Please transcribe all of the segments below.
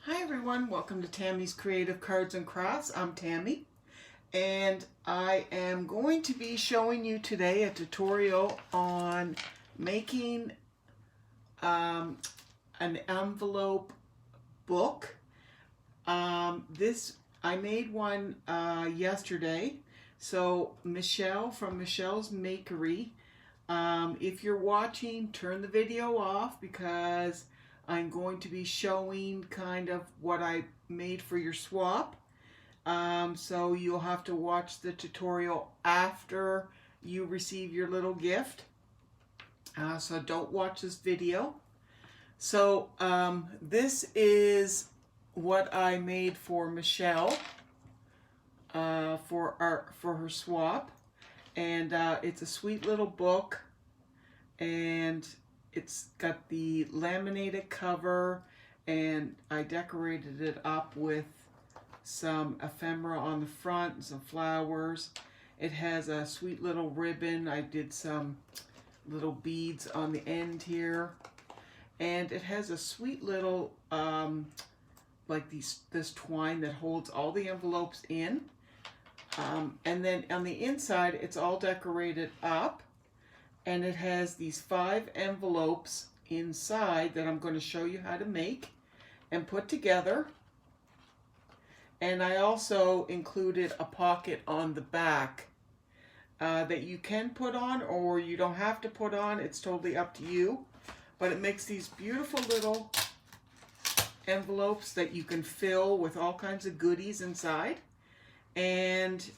Hi everyone, welcome to Tammy's Creative Cards and Crafts. I'm Tammy and I am going to be showing you today a tutorial on making an envelope book. I made one yesterday. So Michelle from Michelle's Makery, if you're watching, turn the video off because I'm going to be showing kind of what I made for your swap. So you'll have to watch the tutorial after you receive your little gift. So don't watch this video. So this is what I made for Michelle for her swap, and it's a sweet little book, and it's got the laminated cover, and I decorated it up with some ephemera on the front and some flowers. It has a sweet little ribbon. I did some little beads on the end here, and it has a sweet little like this twine that holds all the envelopes in, and then on the inside it's all decorated up, and it has these 5 envelopes inside that I'm going to show you how to make and put together. And I also included a pocket on the back that you can put on, or you don't have to put on. It's totally up to you. But it makes these beautiful little envelopes that you can fill with all kinds of goodies inside. And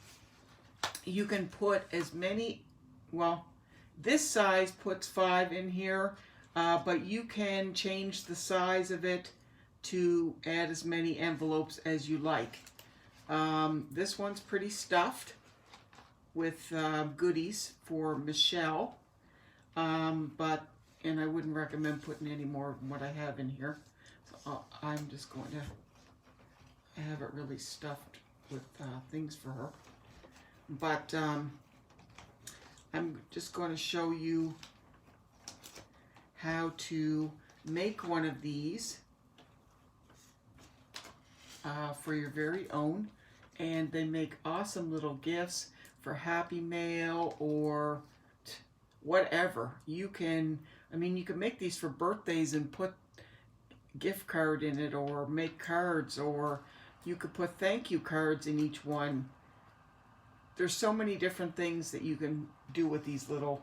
you can put as many, well, this size puts 5 in here, but you can change the size of it to add as many envelopes as you like. This one's pretty stuffed with goodies for Michelle, and I wouldn't recommend putting any more than what I have in here. So I'm just going to have it really stuffed with things for her. But I'm just going to show you how to make one of these for your very own, and they make awesome little gifts for Happy Mail or whatever. You can, I mean, you can make these for birthdays and put gift card in it, or make cards, or you could put thank you cards in each one. There's so many different things that you can do with these little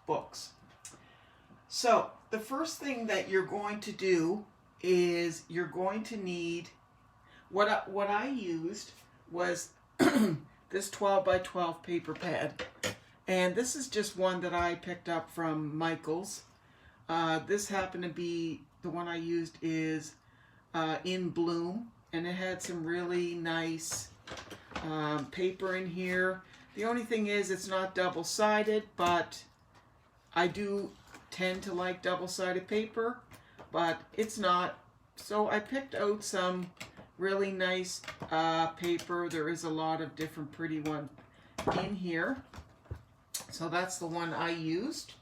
books. So the first thing that you're going to do is you're going to need, what I used was this 12 by 12 paper pad. And this is just one that I picked up from Michael's. This happened to be, the one I used is In Bloom, and it had some really nice paper in here. The only thing is it's not double-sided, but I do tend to like double-sided paper, but it's not. So I picked out some really nice paper. There is a lot of different pretty ones in here. So that's the one I used.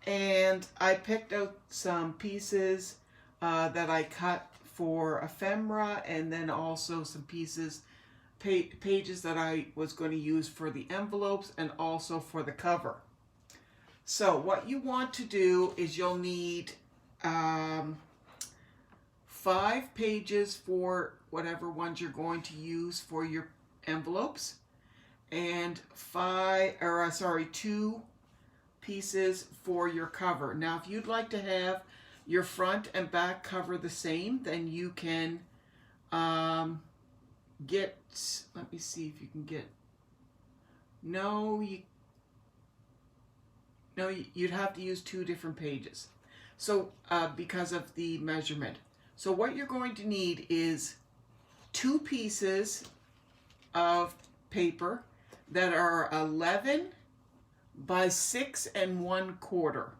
And I picked out some pieces that I cut for ephemera, and then also some pieces, pages that I was going to use for the envelopes and also for the cover. So what you want to do is you'll need 5 pages for whatever ones you're going to use for your envelopes, and 2 pieces for your cover. Now, if you'd like to have your front and back cover the same, then you can get, let me see if you can get, you'd have to use 2 different pages. So because of the measurement. So what you're going to need is 2 pieces of paper that are 11 by 6 1/4.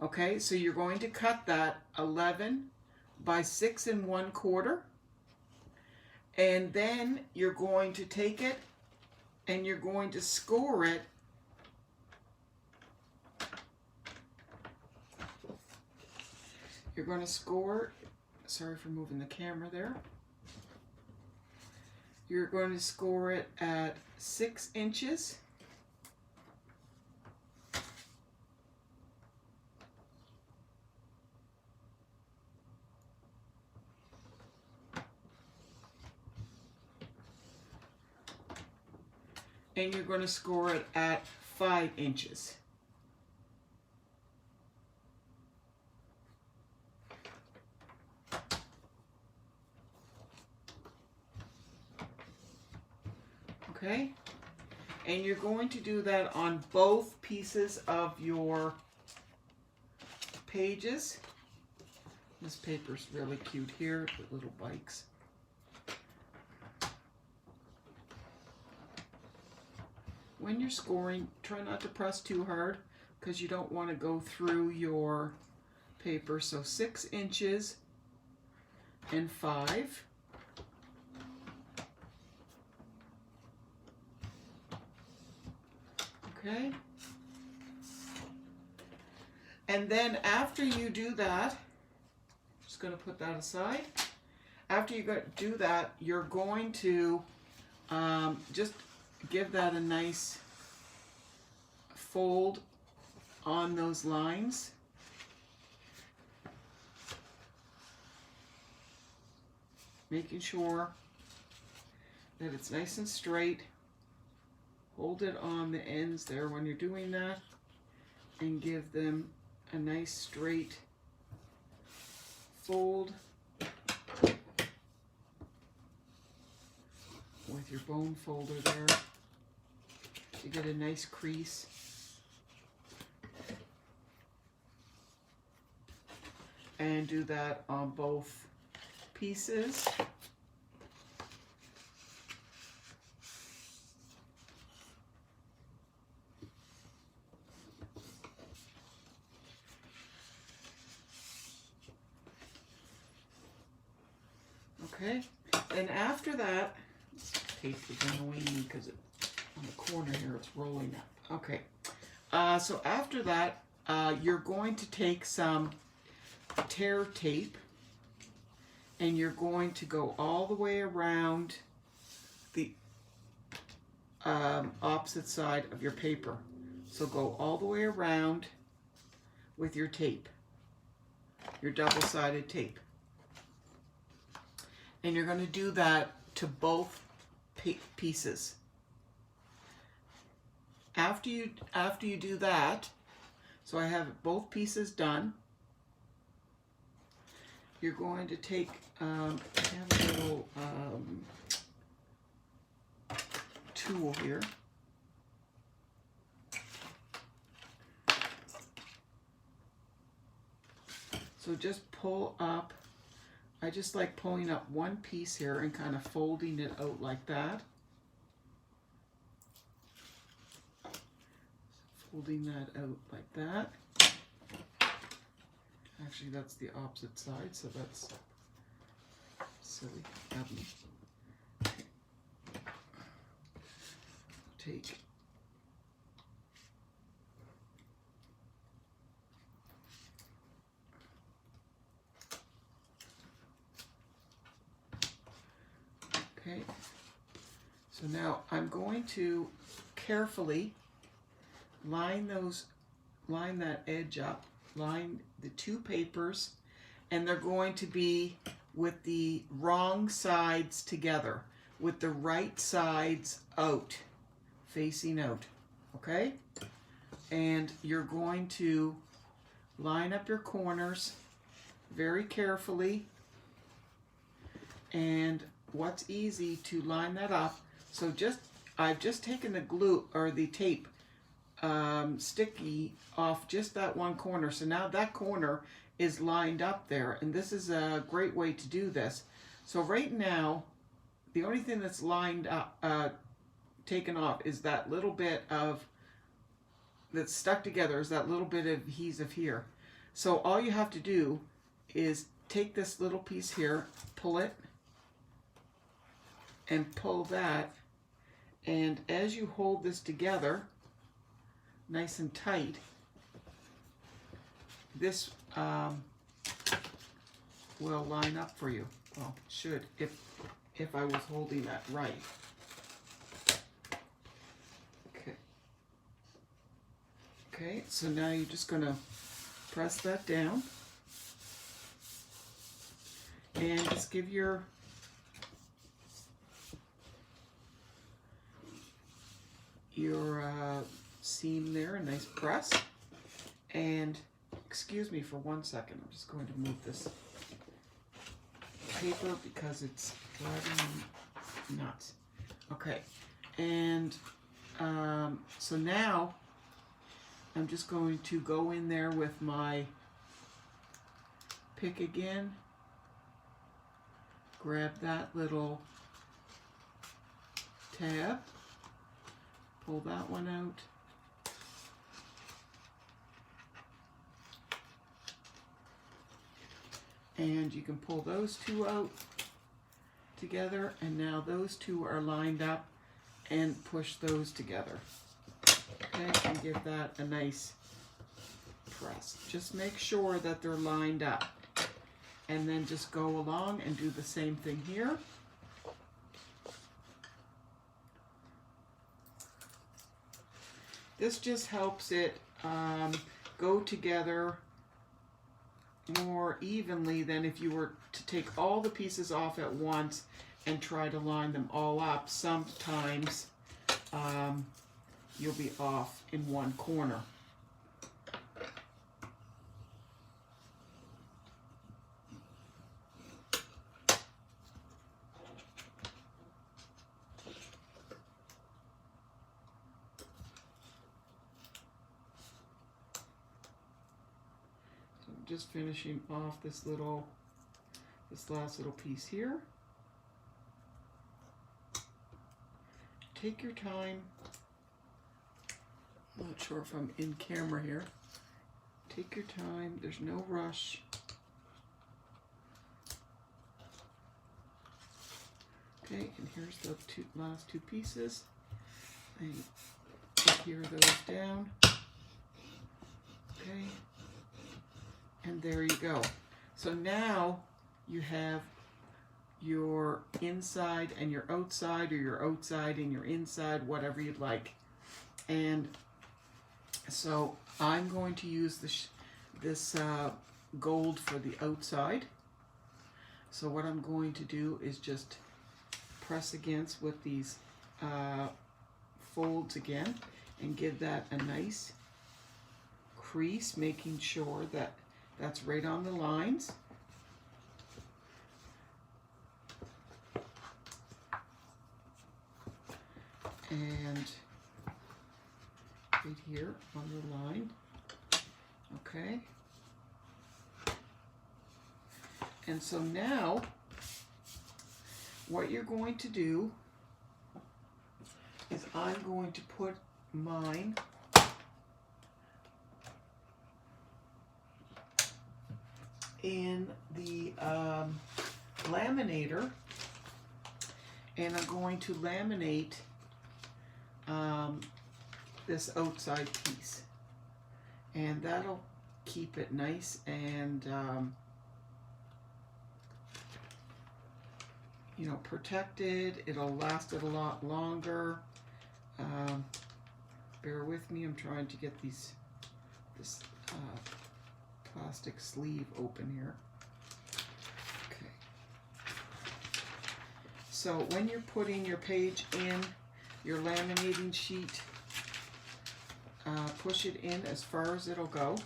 Okay, so you're going to cut that 11 by 6 1/4, and then you're going to take it and you're going to score it you're going to score, sorry for moving the camera there. You're going to score it at 6 inches. And you're going to score it at 5 inches. Okay? And you're going to do that on both pieces of your pages. This paper's really cute here with little bikes. When you're scoring, try not to press too hard because you don't want to go through your paper. So 6 inches and 5. Okay. And then after you do that, just going to put that aside. After you do that, you're going to just give that a nice fold on those lines. Making sure that it's nice and straight. Hold it on the ends there when you're doing that and give them a nice straight fold with your bone folder there. You get a nice crease. And do that on both pieces. Okay, and after that, this tape is annoying me because on the corner here it's rolling up. Okay, so after that, you're going to take some tear tape and you're going to go all the way around the opposite side of your paper. So go all the way around with your tape, your double-sided tape. And you're going to do that to both pieces. After you do that, so I have both pieces done. You're going to take I have a little tool here. So just pull up. I just like pulling up one piece here and kind of folding it out like that. Folding that out like that. Actually, that's the opposite side, so that's silly of me. Take okay, so now I'm going to carefully line that edge up, line the two papers, and they're going to be with the wrong sides together, with the right sides out, facing out, okay? And you're going to line up your corners very carefully, and what's easy to line that up, so I've just taken the glue or the tape sticky off just that one corner, so now that corner is lined up there, and this is a great way to do this. So right now the only thing that's lined up, taken off, is that little bit of that's stuck together, is that little bit of adhesive here. So all you have to do is take this little piece here, pull it and pull that, and as you hold this together nice and tight, this will line up for you. Well, should, if I was holding that right. Okay. Okay, so now you're just going to press that down and just give your seam there a nice press. And excuse me for 1 second, I'm just going to move this paper because it's driving me nuts. Okay, and so now I'm just going to go in there with my pick again, grab that little tab, pull that one out, and you can pull those two out together, and now those two are lined up, and push those together. Okay, and give that a nice press. Just make sure that they're lined up, and then just go along and do the same thing here. This just helps it go together more evenly than if you were to take all the pieces off at once and try to line them all up. Sometimes you'll be off in one corner. Just finishing off this last little piece here. Take your time. I'm not sure if I'm in camera here. Take your time, there's no rush. Okay, and here's the last two pieces. And adhere those down. Okay. And there you go. So now you have your inside and your outside, or your outside and your inside, whatever you'd like. And so I'm going to use this gold for the outside. So what I'm going to do is just press against with these folds again and give that a nice crease, making sure that that's right on the lines. And right here on the line. Okay. And so now what you're going to do is I'm going to put mine in the laminator, and I'm going to laminate this outside piece, and that'll keep it nice and you know, protected. It'll last it a lot longer. Bear with me, I'm trying to get this plastic sleeve open here. Okay. So when you're putting your page in your laminating sheet, push it in as far as it'll go.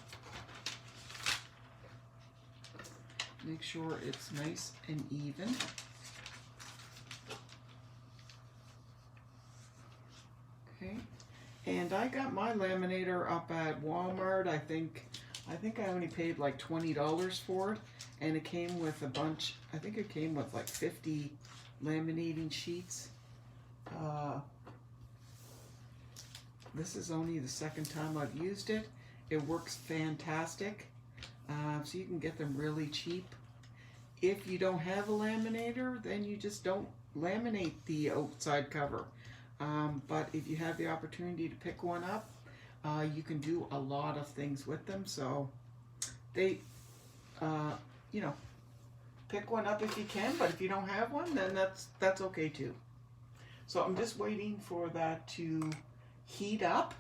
Make sure it's nice and even. Okay. And I got my laminator up at Walmart. I think I only paid like $20 for it, and it came with a bunch. I think it came with like 50 laminating sheets. This is only the second time I've used it. It works fantastic. So you can get them really cheap. If you don't have a laminator, then you just don't laminate the outside cover. But if you have the opportunity to pick one up, you can do a lot of things with them. So they, you know, pick one up if you can, but if you don't have one, then that's okay too. So I'm just waiting for that to heat up.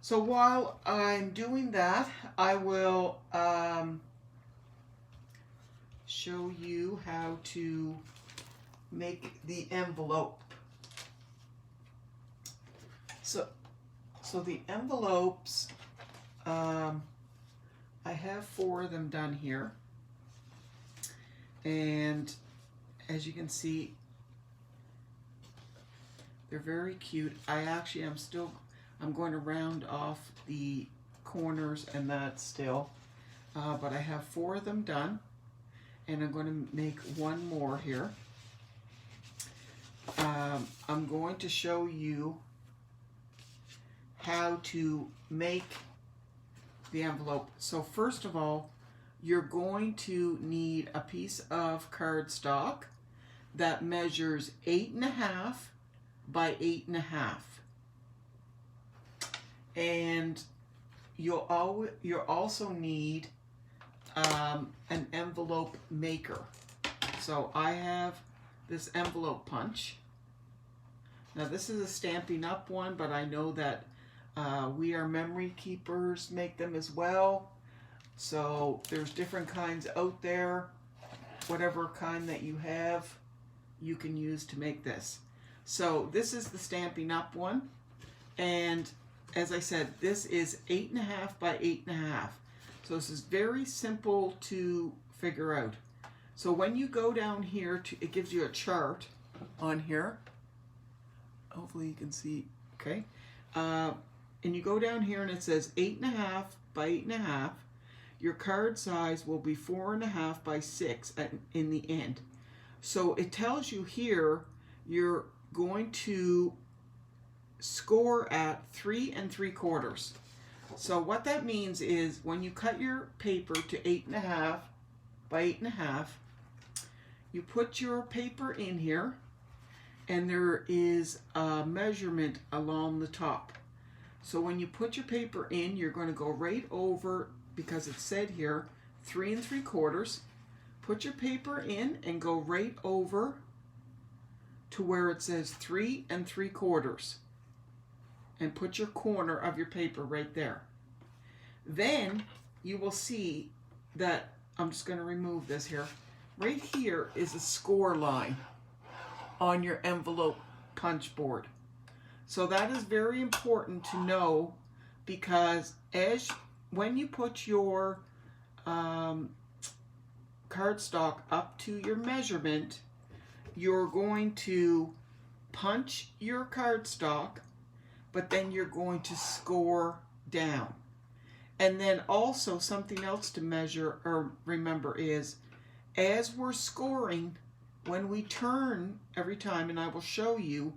So while I'm doing that, I will show you how to make the envelope. So the envelopes, I have 4 of them done here. And as you can see, they're very cute. I'm going to round off the corners and that still. But I have 4 of them done. And I'm going to make one more here. I'm going to show you how to make the envelope. So first of all, you're going to need a piece of cardstock that measures 8.5 by 8.5. And you'll also need an envelope maker. So I have this envelope punch. Now this is a Stampin' Up! One, but I know that We Are Memory Keepers make them as well. So there's different kinds out there. Whatever kind that you have, you can use to make this. So this is the Stampin' Up! One. And as I said, this is 8.5 by 8.5. So this is very simple to figure out. So when you go down here, it gives you a chart on here. Hopefully you can see, okay. And you go down here and it says 8.5 by 8.5. Your card size will be 4.5 by 6 in the end. So it tells you here you're going to score at 3 3/4. So what that means is when you cut your paper to 8.5 by 8.5, you put your paper in here, and there is a measurement along the top. So when you put your paper in, you're going to go right over, because it said here 3 3/4. Put your paper in and go right over to where it says 3 3/4. And put your corner of your paper right there. Then you will see that, I'm just going to remove this here. Right here is a score line on your envelope punch board. So that is very important to know, because when you put your cardstock up to your measurement, you're going to punch your cardstock, but then you're going to score down. And then also something else to measure or remember is, as we're scoring, when we turn every time, and I will show you,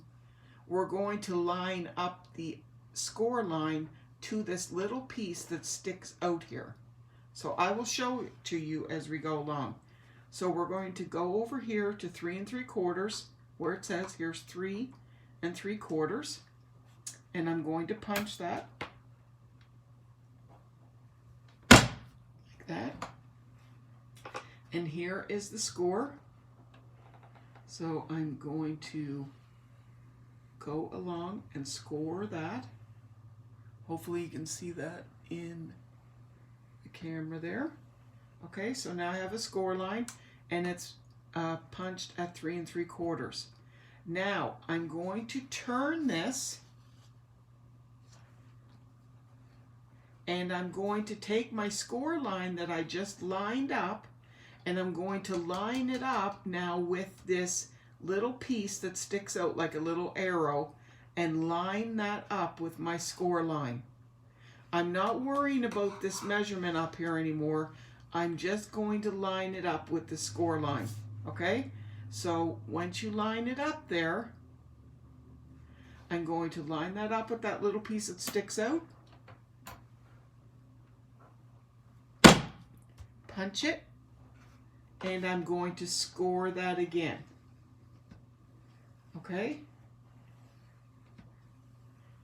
we're going to line up the score line to this little piece that sticks out here. So I will show it to you as we go along. So we're going to go over here to 3 3/4, where it says here's 3 3/4. And I'm going to punch that like that. And here is the score. So I'm going to go along and score that. Hopefully you can see that in the camera there. Okay, so now I have a score line, and it's punched at 3 3/4. Now I'm going to turn this, and I'm going to take my score line that I just lined up, and I'm going to line it up now with this little piece that sticks out like a little arrow, and line that up with my score line. I'm not worrying about this measurement up here anymore. I'm just going to line it up with the score line. Okay? So once you line it up there, I'm going to line that up with that little piece that sticks out. Punch it, and I'm going to score that again. Okay?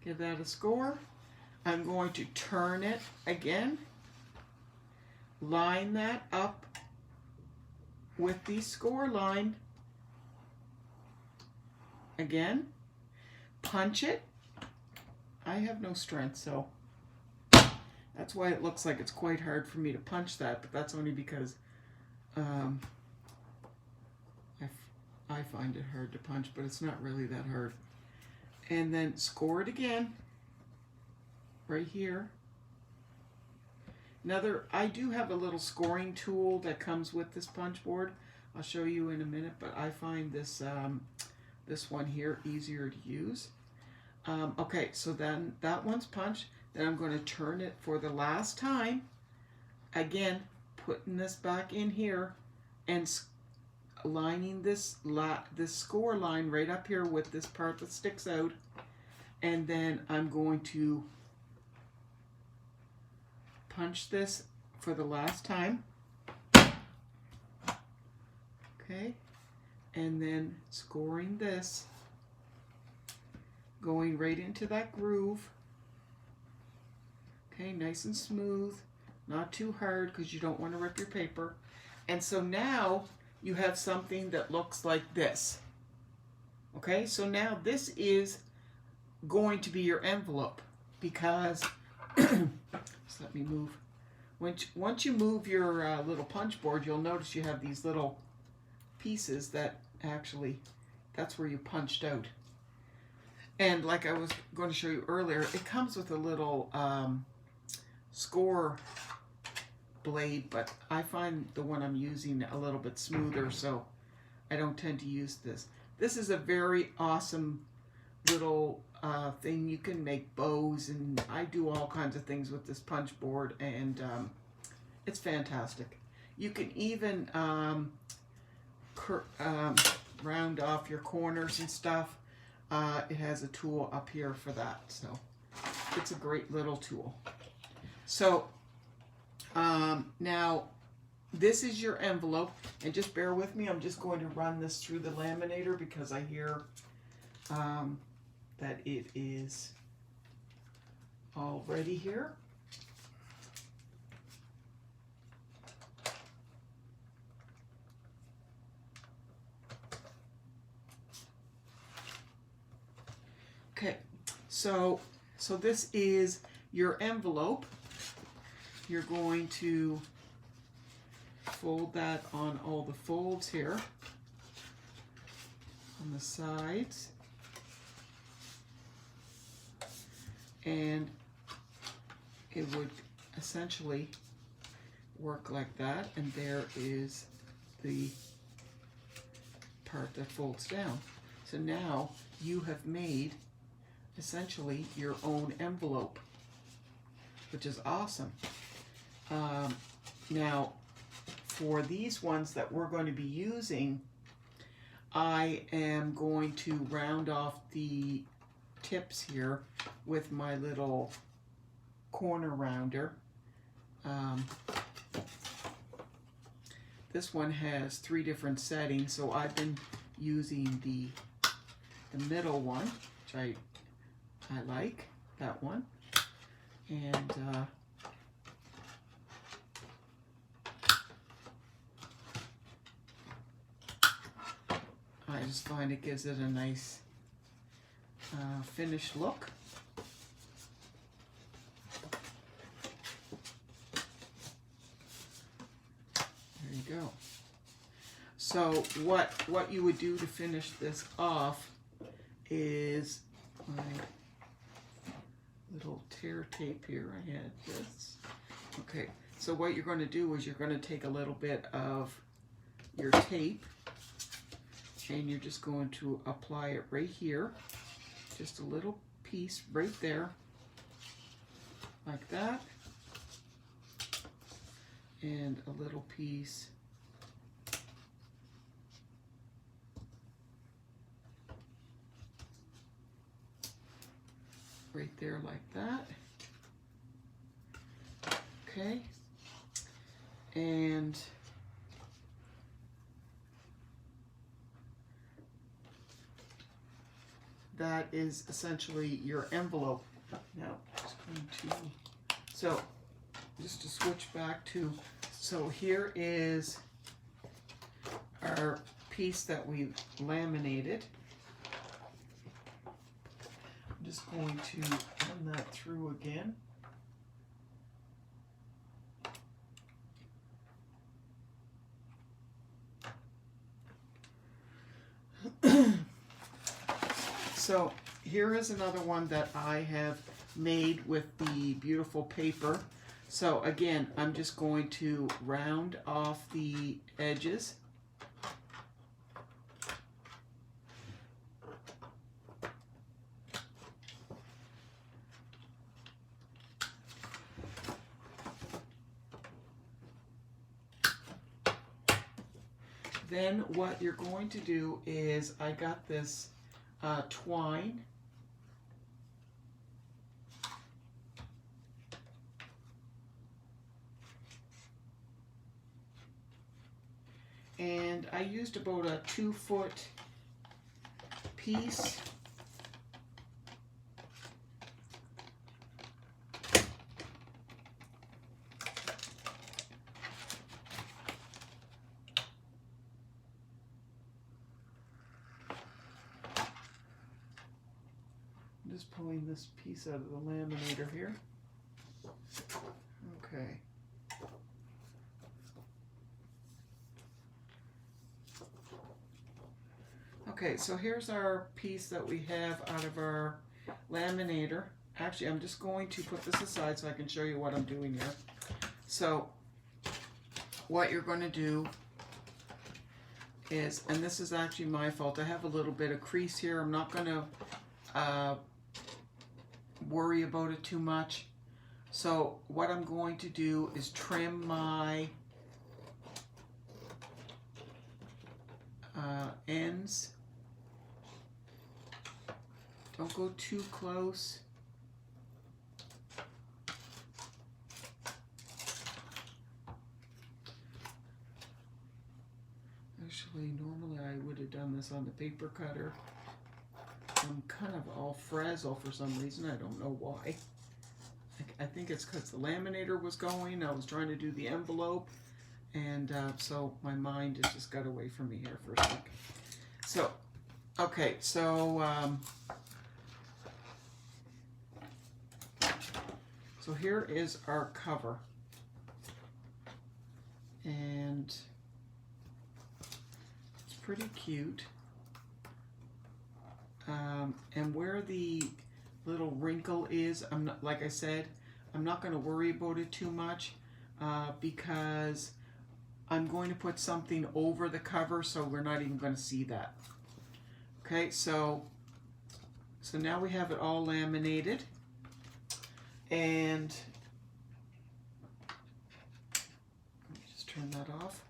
Give that a score. I'm going to turn it again, line that up with the score line. Again, punch it. I have no strength, so that's why it looks like it's quite hard for me to punch that, but that's only because I find it hard to punch, but it's not really that hard. And then score it again, right here. I do have a little scoring tool that comes with this punch board. I'll show you in a minute, but I find this this one here easier to use. Okay, so then that one's punched. Then I'm going to turn it for the last time. Again, putting this back in here and lining this score line right up here with this part that sticks out. And then I'm going to punch this for the last time. Okay, and then scoring this, going right into that groove. Okay, nice and smooth, not too hard because you don't want to rip your paper. And so now you have something that looks like this. Okay, so now this is going to be your envelope because just let me move. Once you move your little punch board, you'll notice you have these little pieces that actually, that's where you punched out. And like I was going to show you earlier, it comes with a little score blade, but I find the one I'm using a little bit smoother, so I don't tend to use this. This is a very awesome little thing. You can make bows, and I do all kinds of things with this punch board, and it's fantastic. You can even round off your corners and stuff. It has a tool up here for that, so it's a great little tool. So now this is your envelope, and just bear with me. I'm just going to run this through the laminator because I hear that it is all ready here. Okay, so this is your envelope. You're going to fold that on all the folds here on the sides, and it would essentially work like that, and there is the part that folds down. So now you have made essentially your own envelope, which is awesome. Now for these ones that we're going to be using, I am going to round off the tips here with my little corner rounder. This one has 3 different settings, so I've been using the middle one, which I like, that one. And I just find it gives it a nice finished look. There you go. So what you would do to finish this off is my little tear tape here. I had this. Okay, so what you're going to do is you're going to take a little bit of your tape and you're just going to apply it right here, just a little piece right there, like that, and a little piece right there like that. Okay, and that is essentially your envelope. Now, just to switch back to, so here is our piece that we laminated. I'm just going to run that through again. So here is another one that I have made with the beautiful paper. So again, I'm just going to round off the edges. Then what you're going to do is, I got this twine. And I used about a 2-foot piece. I'm just pulling this piece out of the laminator here. Okay. Okay, so here's our piece that we have out of our laminator. Actually, I'm just going to put this aside so I can show you what I'm doing here. So, what you're going to do is, and this is actually my fault, I have a little bit of crease here. I'm not going to worry about it too much. So, what I'm going to do is trim my ends. Don't go too close. Actually, normally I would have done this on the paper cutter. I'm kind of all frazzled for some reason. I don't know why. I think it's because the laminator was going. I was trying to do the envelope. And so my mind has just got away from me here for a sec. So, okay, so here is our cover. And it's pretty cute. And where the little wrinkle is, I'm not, like I said, I'm not going to worry about it too much because I'm going to put something over the cover, so we're not even going to see that. Okay, so now we have it all laminated, and let me just turn that off,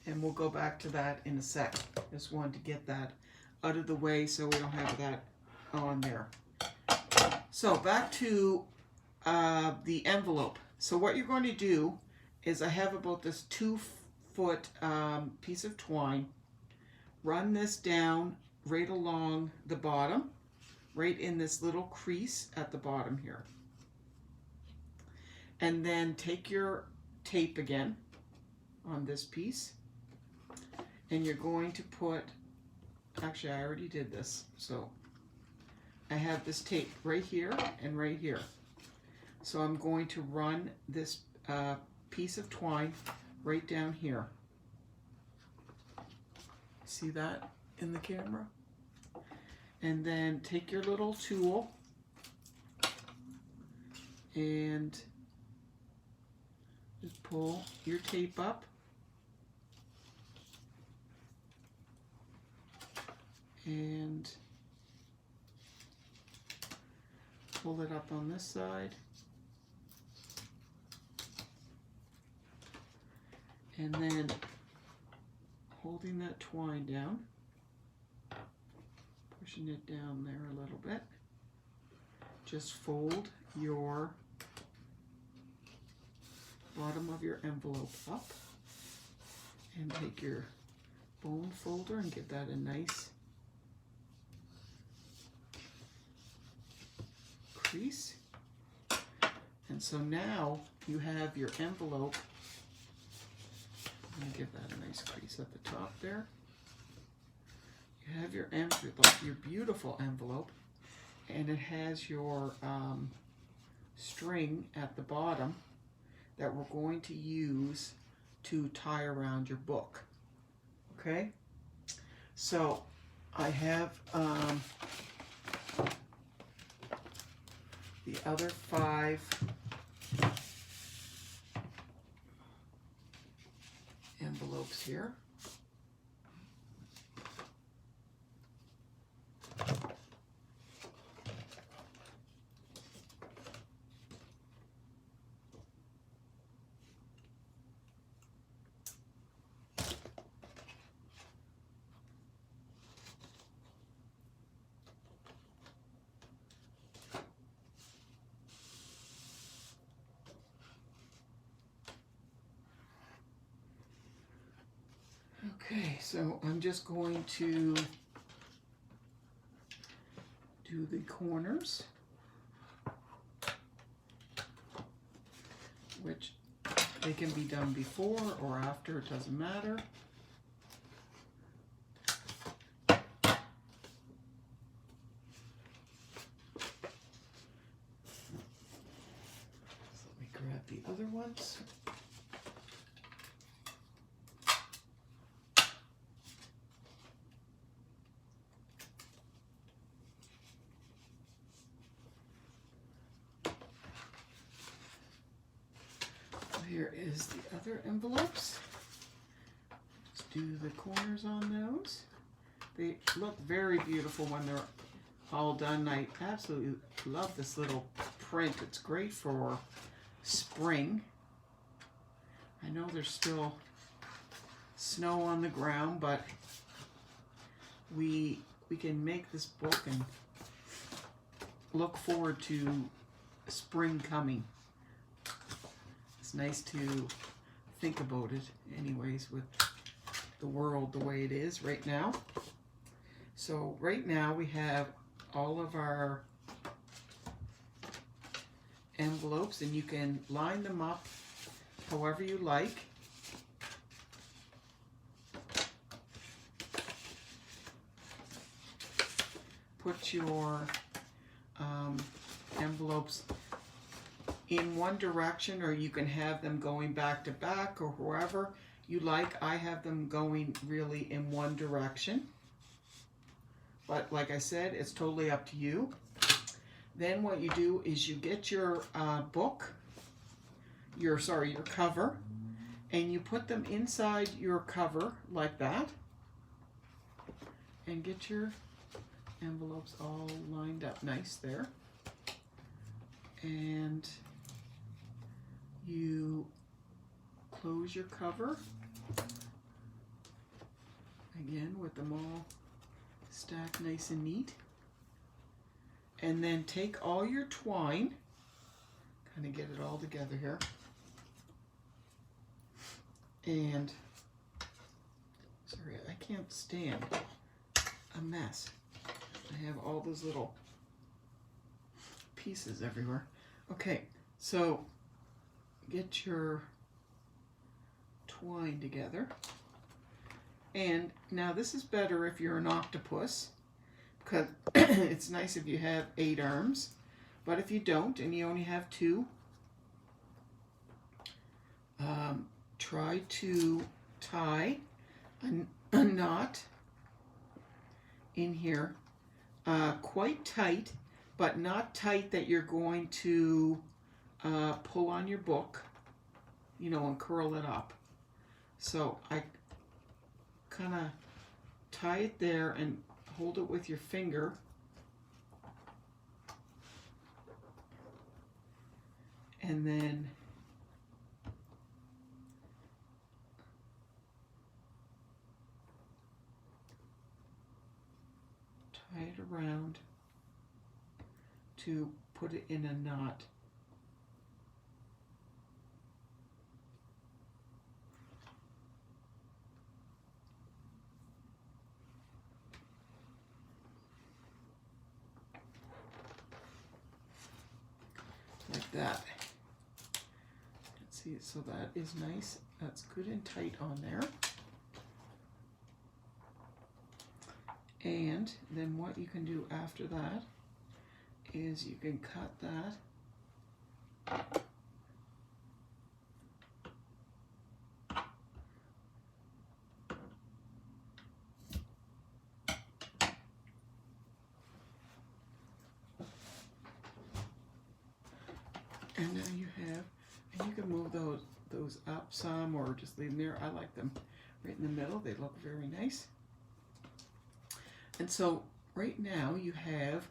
and we'll go back to that in a sec. Just wanted to get that out of the way so we don't have that on there. So back to the envelope. So what you're going to do is, I have about this 2-foot piece of twine. Run this down right along the bottom, right in this little crease at the bottom here. And then take your tape again on this piece, and you're going to put, actually I already did this, so I have this tape right here and right here. So I'm going to run this piece of twine right down here. See that in the camera? And then take your little tool and just pull your tape up, and pull it up on this side. And then holding that twine down, pushing it down there a little bit, just fold your bottom of your envelope up, and take your bone folder and give that a nice crease. And so now you have your envelope. I'm going to give that a nice crease at the top there. You have your beautiful envelope, and it has your string at the bottom that we're going to use to tie around your book. Okay, so I have the other 5 envelopes here. Okay, so I'm just going to do the corners, which they can be done before or after, it doesn't matter. So let me grab the other ones. Here is the other envelopes. Just do the corners on those. They look very beautiful when they're all done. I absolutely love this little print. It's great for spring. I know there's still snow on the ground, but we can make this book and look forward to spring coming. It's nice to think about it anyways with the world the way it is right now. So right now we have all of our envelopes, and you can line them up however you like. Put your envelopes in one direction, or you can have them going back to back, or wherever you like. I have them going really in one direction, but like I said, it's totally up to you. Then what you do is you get your book, your cover, and you put them inside your cover like that, and get your envelopes all lined up nice there. And you close your cover again with them all stacked nice and neat, and then take all your twine, kind of get it all together here, and sorry, I can't stand a mess. I have all those little pieces everywhere. Okay, so get your twine together. And now this is better if you're an octopus, because it's nice if you have 8 arms. But if you don't and you only have 2, try to tie a knot in here quite tight, but not tight that you're going to pull on your book, you know, and curl it up. So I kind of tie it there and hold it with your finger, and then tie it around to put it in a knot. Like that. Let's See, so that is nice. That's good and tight on there. And then what you can do after that is you can cut that. And now you have, and you can move those up some or just leave them there. I like them right in the middle. They look very nice. And so right now you have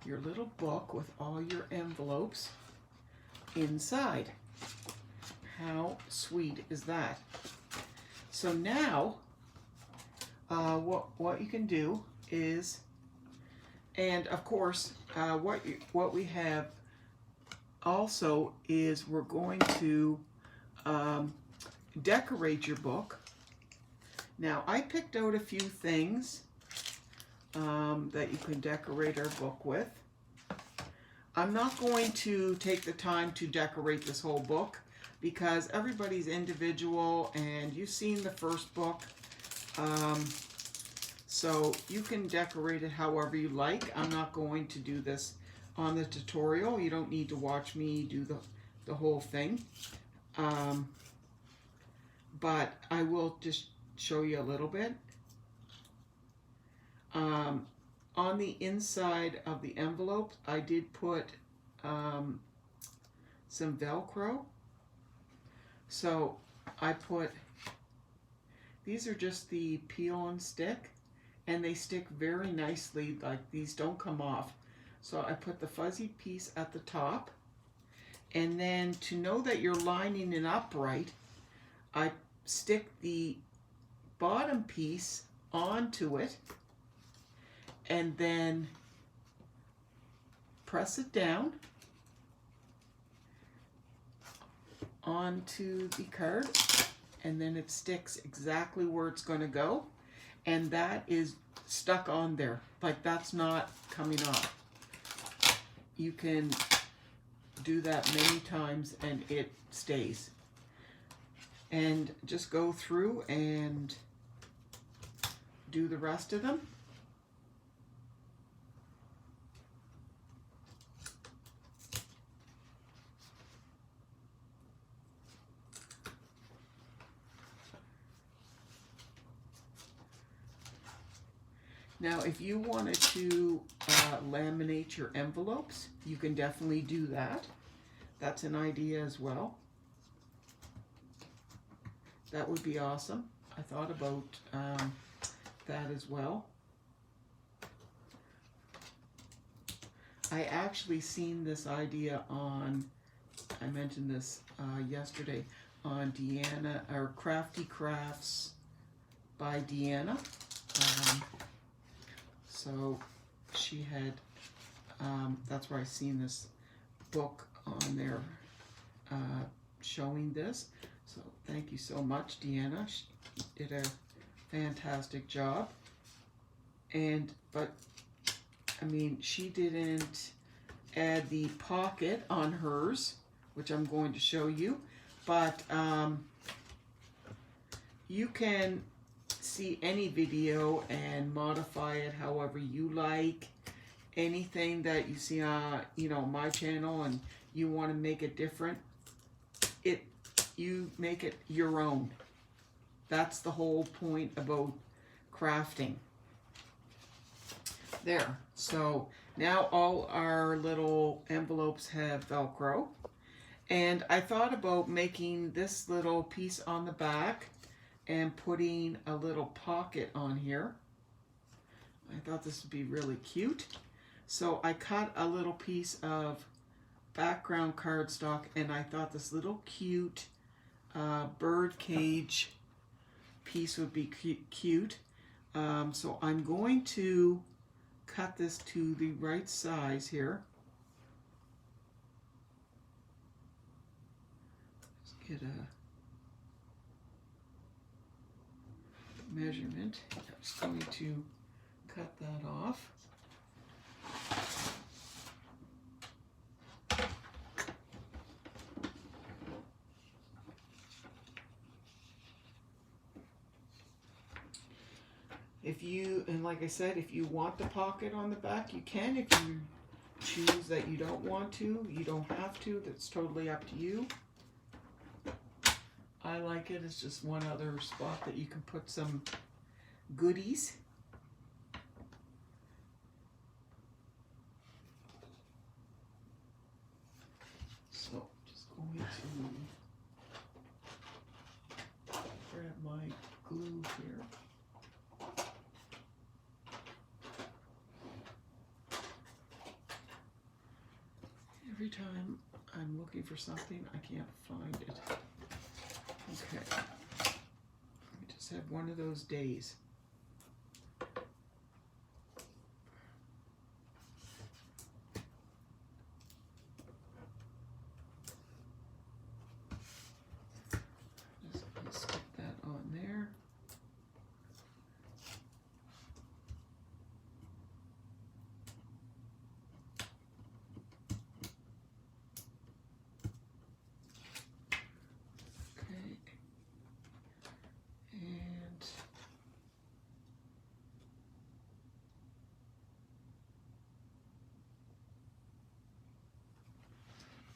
your little book with all your envelopes inside. How sweet is that? So now what you can do is, and of course what we have also is we're going to decorate your book. Now I picked out a few things that you can decorate our book with. I'm not going to take the time to decorate this whole book because everybody's individual and you've seen the first book. So you can decorate it however you like. I'm not going to do this on the tutorial. You don't need to watch me do the whole thing. But I will just show you a little bit. On the inside of the envelope, I did put some Velcro. So I put, these are just the peel and stick, and they stick very nicely, like these don't come off. So I put the fuzzy piece at the top, and then to know that you're lining it up right, I stick the bottom piece onto it and then press it down onto the card, and then it sticks exactly where it's going to go, and that is stuck on there, like that's not coming off. You can do that many times and it stays. And just go through and do the rest of them. Now, if you wanted to laminate your envelopes, you can definitely do that. That's an idea as well. That would be awesome. I thought about that as well. I actually seen this idea on, I mentioned this yesterday, on Deanna, or Crafty Crafts by Deanna. So she had, that's where I seen this book on there showing this. So thank you so much, Deanna. She did a fantastic job. But I mean, she didn't add the pocket on hers, which I'm going to show you. But you can see any video and modify it however you like. Anything that you see on, my channel, and you want to make it different, you make it your own. That's the whole point about crafting. There. So now all our little envelopes have Velcro. And I thought about making this little piece on the back and putting a little pocket on here. I thought this would be really cute. So I cut a little piece of background cardstock, and I thought this little cute bird cage piece would be cute. So I'm going to cut this to the right size here. Let's get a measurement. I'm just going to cut that off. If you, and like I said, if you want the pocket on the back, you can. If you choose that you don't want to, you don't have to. That's totally up to you. I like it. It's just one other spot that you can put some goodies. So just going to grab my glue here. Every time I'm looking for something, I can't find it. Okay, I just have one of those days. Just stick that on there.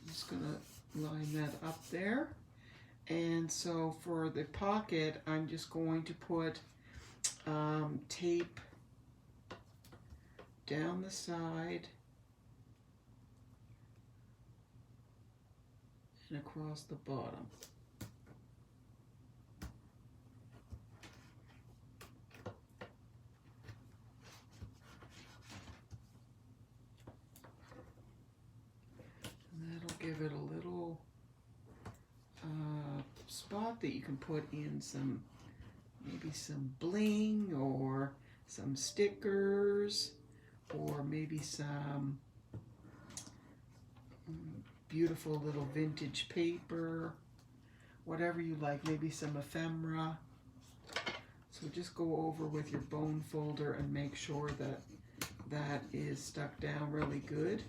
Just gonna line that up there. And so for the pocket, I'm just going to put tape down the side and across the bottom. Give it a little spot that you can put in some, maybe some bling or some stickers or maybe some beautiful little vintage paper, whatever you like, maybe some ephemera. So just go over with your bone folder and make sure that that is stuck down really good.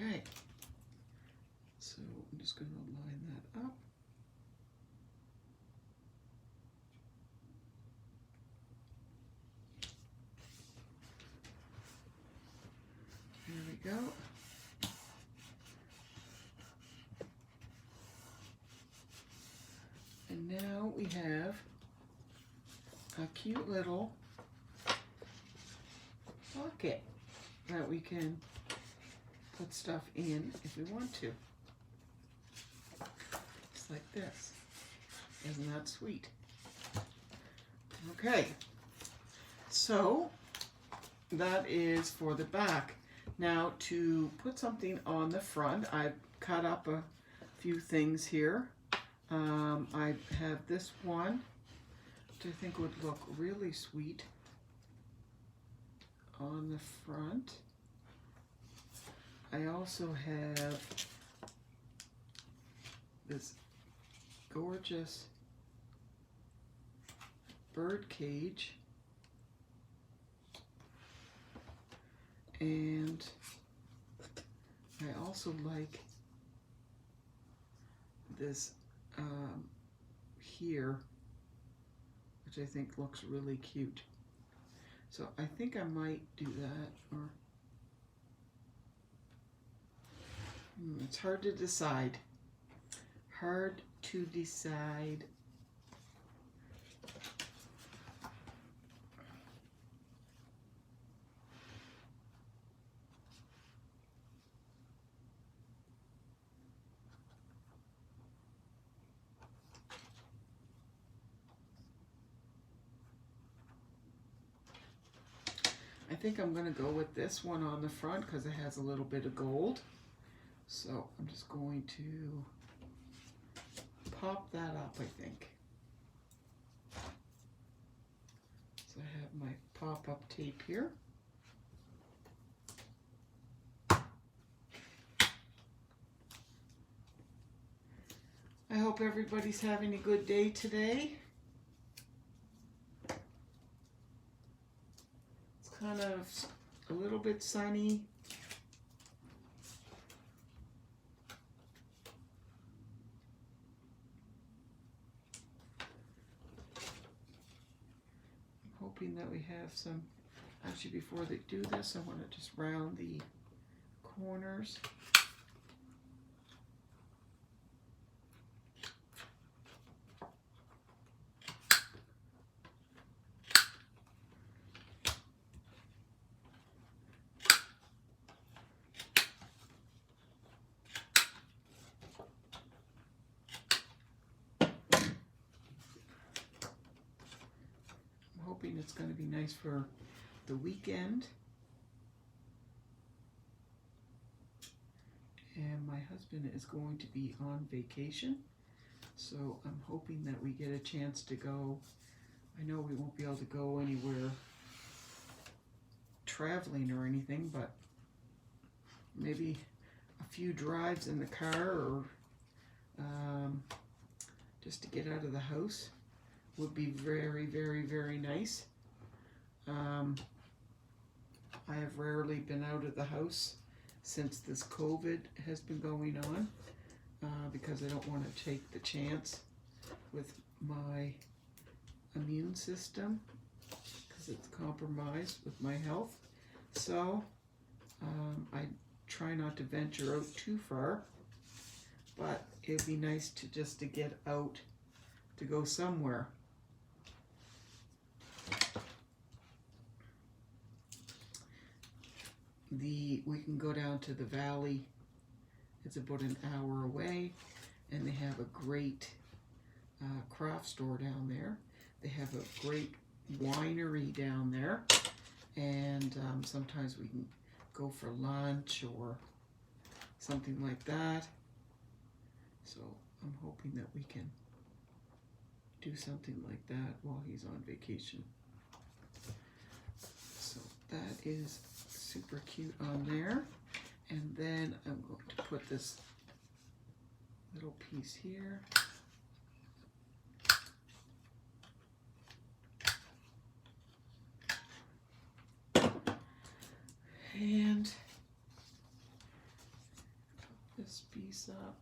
Okay, so I'm just going to line that up. There we go. And now we have a cute little pocket that we can put stuff in if we want to. Just like this. Isn't that sweet? Okay, so that is for the back. Now to put something on the front, I've cut up a few things here. I have this one, which I think would look really sweet on the front. I also have this gorgeous bird cage, and I also like this here, which I think looks really cute. So I think I might do that, or it's hard to decide. Hard to decide. I think I'm going to go with this one on the front because it has a little bit of gold. So I'm just going to pop that up, I think. So I have my pop-up tape here. I hope everybody's having a good day today. It's kind of a little bit sunny. Hoping that we have some, actually before they do this, I want to just round the corners. Hoping it's going to be nice for the weekend. And my husband is going to be on vacation, so I'm hoping that we get a chance to go. I know we won't be able to go anywhere traveling or anything, but maybe a few drives in the car, or just to get out of the house would be very, very, very nice. I have rarely been out of the house since this COVID has been going on, because I don't want to take the chance with my immune system, because it's compromised with my health. So I try not to venture out too far, but it'd be nice to just to get out, to go somewhere. We can go down to the valley. It's about an hour away, and they have a great craft store down there. They have a great winery down there, and sometimes we can go for lunch or something like that. So I'm hoping that we can do something like that while he's on vacation. So that is super cute on there. And then I'm going to put this little piece here. And put this piece up.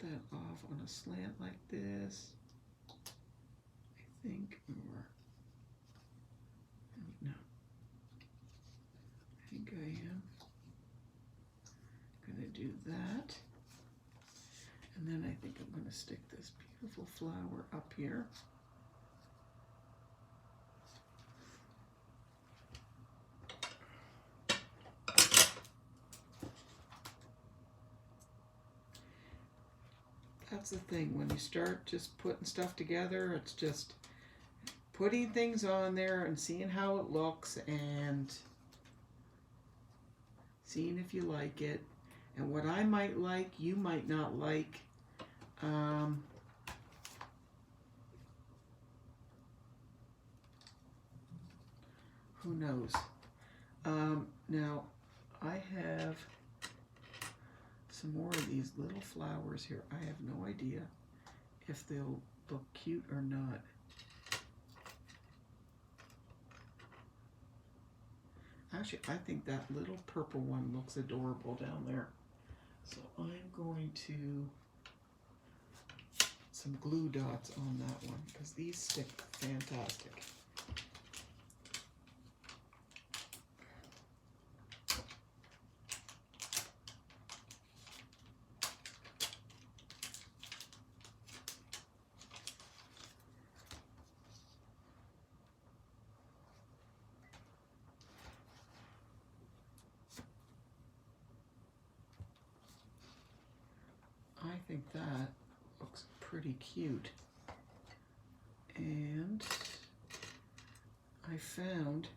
That off on a slant like this, I think, or no, I think I am gonna do that, and then I think I'm gonna stick this beautiful flower up here. That's the thing, when you start just putting stuff together, it's just putting things on there and seeing how it looks and seeing if you like it. And what I might like, you might not like. Who knows? Now, I have some more of these little flowers here. I have no idea if they'll look cute or not. Actually, I think that little purple one looks adorable down there. So I'm going to put some glue dots on that one, because these stick fantastic. think that looks pretty cute. And I found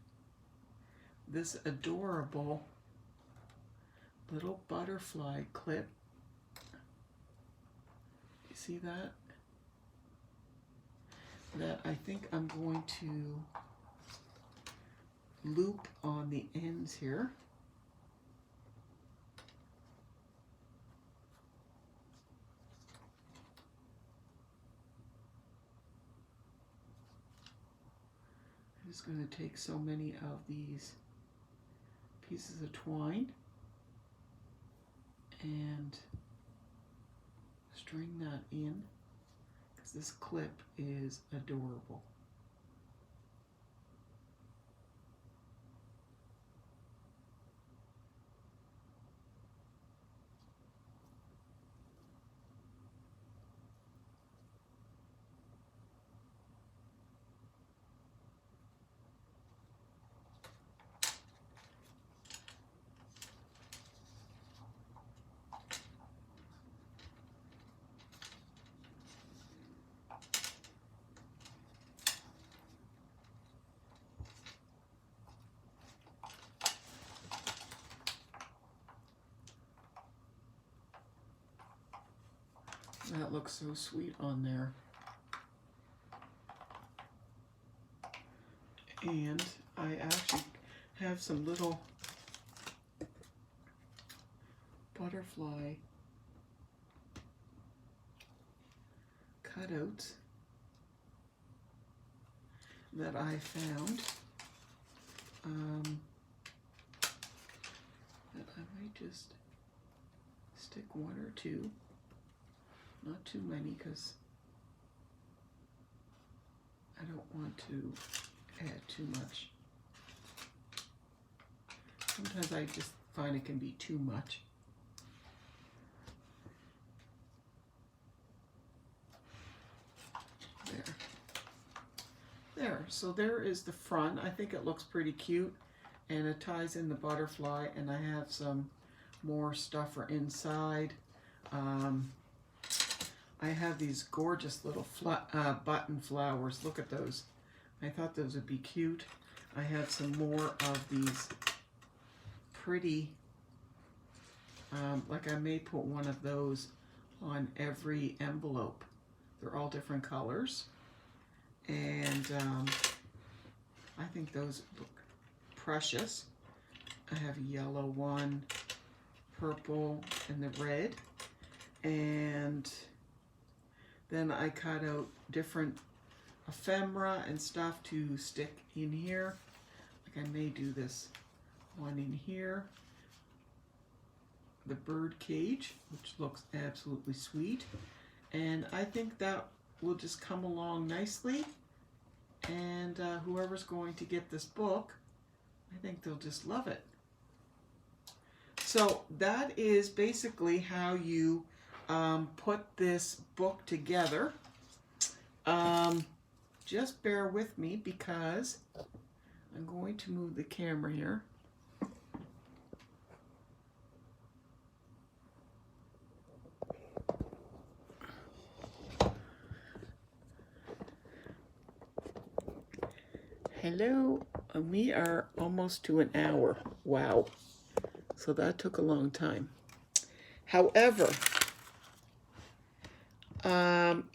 this adorable little butterfly clip. You see that? That I think I'm going to loop on the ends here. I'm just going to take so many of these pieces of twine and string that in, because this clip is adorable. That looks so sweet on there. And I actually have some little butterfly cutouts that I found that I might just stick one or two. Not too many, because I don't want to add too much. Sometimes I just find it can be too much. There, so there is the front. I think it looks pretty cute, and it ties in the butterfly, and I have some more stuff for inside. I have these gorgeous little button flowers. Look at those. I thought those would be cute. I have some more of these pretty, like I may put one of those on every envelope. They're all different colors. And I think those look precious. I have a yellow one, purple, and the red. And then I cut out different ephemera and stuff to stick in here. Like I may do this one in here. The bird cage, which looks absolutely sweet. And I think that will just come along nicely. And whoever's going to get this book, I think they'll just love it. So that is basically how you put this book together. Just bear with me because I'm going to move the camera here. Hello, we are almost to an hour. Wow. So that took a long time. However,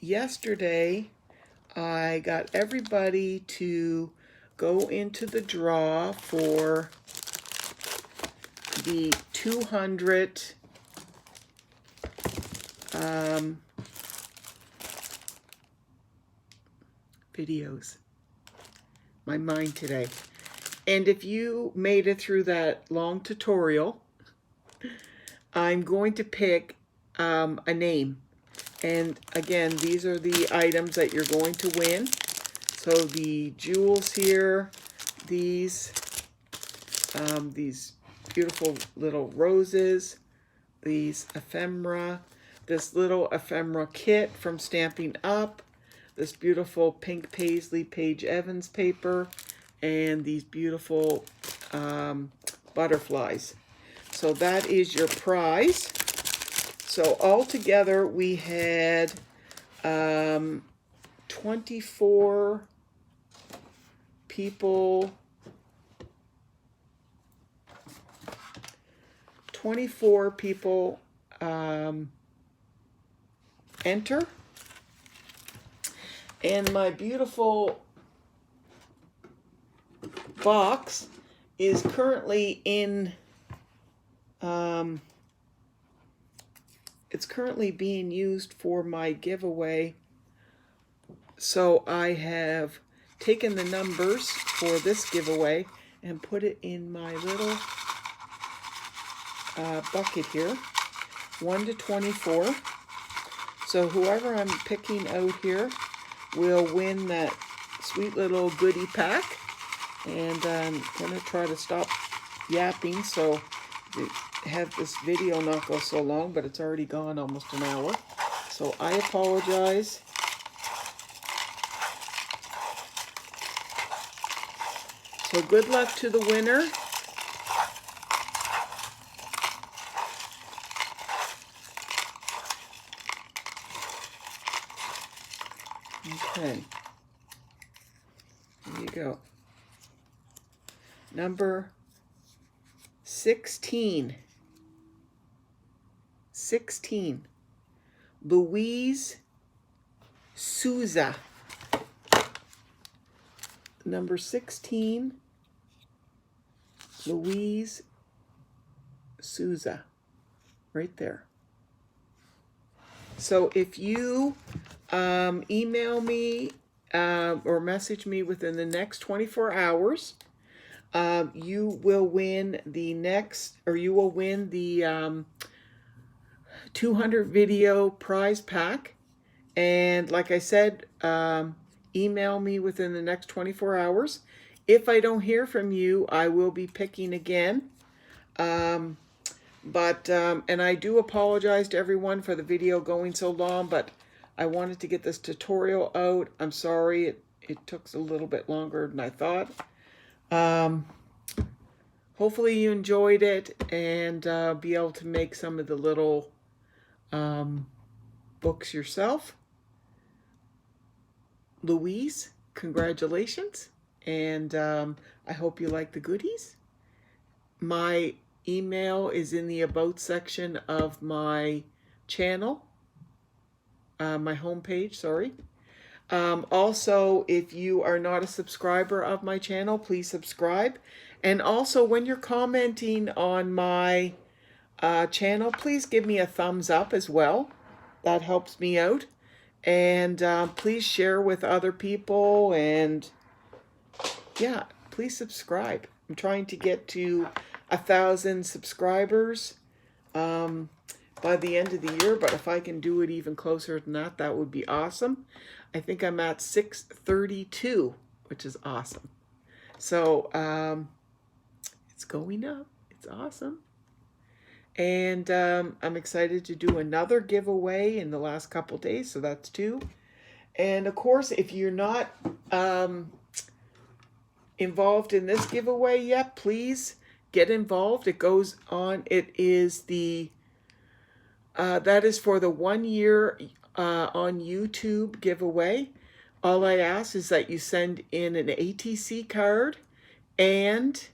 yesterday I got everybody to go into the draw for the 200 videos. My mind today. And if you made it through that long tutorial, I'm going to pick a name. And again, these are the items that you're going to win. So the jewels here, these beautiful little roses, these ephemera, this little ephemera kit from Stamping Up, this beautiful pink paisley Paige Evans paper, and these beautiful butterflies. So that is your prize. So altogether we had 24 people. 24 people enter, and my beautiful box is currently in it's currently being used for my giveaway. So I have taken the numbers for this giveaway and put it in my little bucket here, 1 to 24. So whoever I'm picking out here will win that sweet little goodie pack. And I'm going to try to stop yapping so have this video not go so long, but it's already gone almost an hour. So I apologize. So good luck to the winner. Okay, here you go. Number 16. 16. Louise Souza. Number 16. Louise Souza. Right there. So if you email me or message me within the next 24 hours, you will win the next, or you will win the 200 video prize pack. And like I said, email me within the next 24 hours. If I don't hear from you, I will be picking again. And I do apologize to everyone for the video going so long, but I wanted to get this tutorial out. I'm sorry it took a little bit longer than I thought. Hopefully you enjoyed it and be able to make some of the little books yourself. Louise, congratulations, and I hope you like the goodies. My email is in the About section of my channel, my homepage, sorry. Also, if you are not a subscriber of my channel, please subscribe. And also, when you're commenting on my channel, please give me a thumbs up as well. That helps me out. And please share with other people. And yeah, please subscribe. I'm trying to get to 1,000 subscribers by the end of the year, but if I can do it even closer than that, that would be awesome. I think I'm at 632, which is awesome. So it's going up. It's awesome. And I'm excited to do another giveaway in the last couple days, so that's 2. And of course, if you're not involved in this giveaway yet, please get involved. It goes on. It is the that is for the 1 year on YouTube giveaway. All I ask is that you send in an ATC card and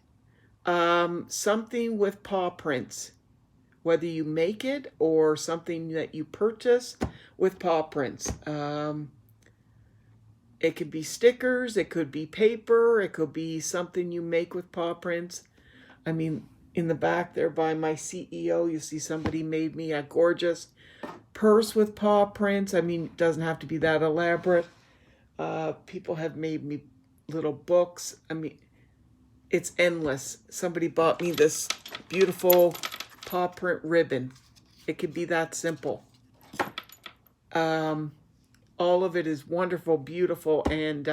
something with paw prints, whether you make it or something that you purchase with paw prints. It could be stickers, it could be paper, it could be something you make with paw prints. I mean, in the back there by my CEO, you see somebody made me a gorgeous purse with paw prints. I mean, it doesn't have to be that elaborate. People have made me little books. I mean, it's endless. Somebody bought me this beautiful paw print ribbon. It could be that simple. All of it is wonderful, beautiful, and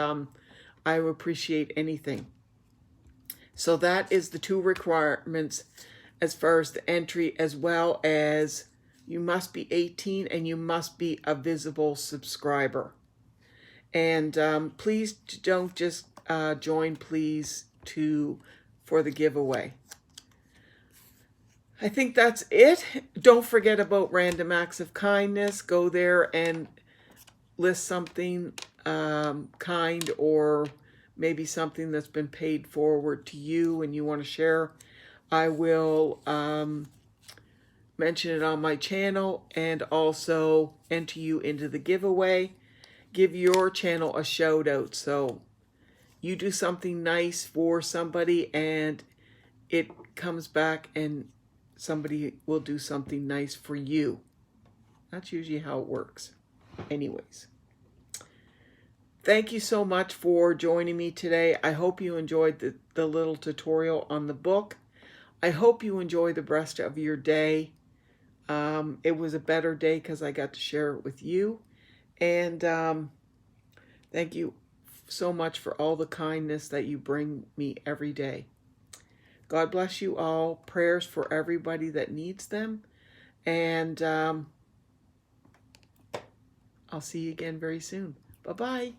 I appreciate anything. So that is the 2 requirements as far as the entry, as well as you must be 18 and you must be a visible subscriber. And please don't just join, please, for the giveaway. I think that's it. Don't forget about Random Acts of Kindness. Go there and list something kind, or maybe something that's been paid forward to you and you want to share. I will mention it on my channel and also enter you into the giveaway. Give your channel a shout out. So you do something nice for somebody and it comes back and somebody will do something nice for you. That's usually how it works. Anyways, thank you so much for joining me today. I hope you enjoyed the little tutorial on the book. I hope you enjoy the rest of your day. It was a better day because I got to share it with you. And thank you so much for all the kindness that you bring me every day. God bless you all. Prayers for everybody that needs them. And I'll see you again very soon. Bye-bye.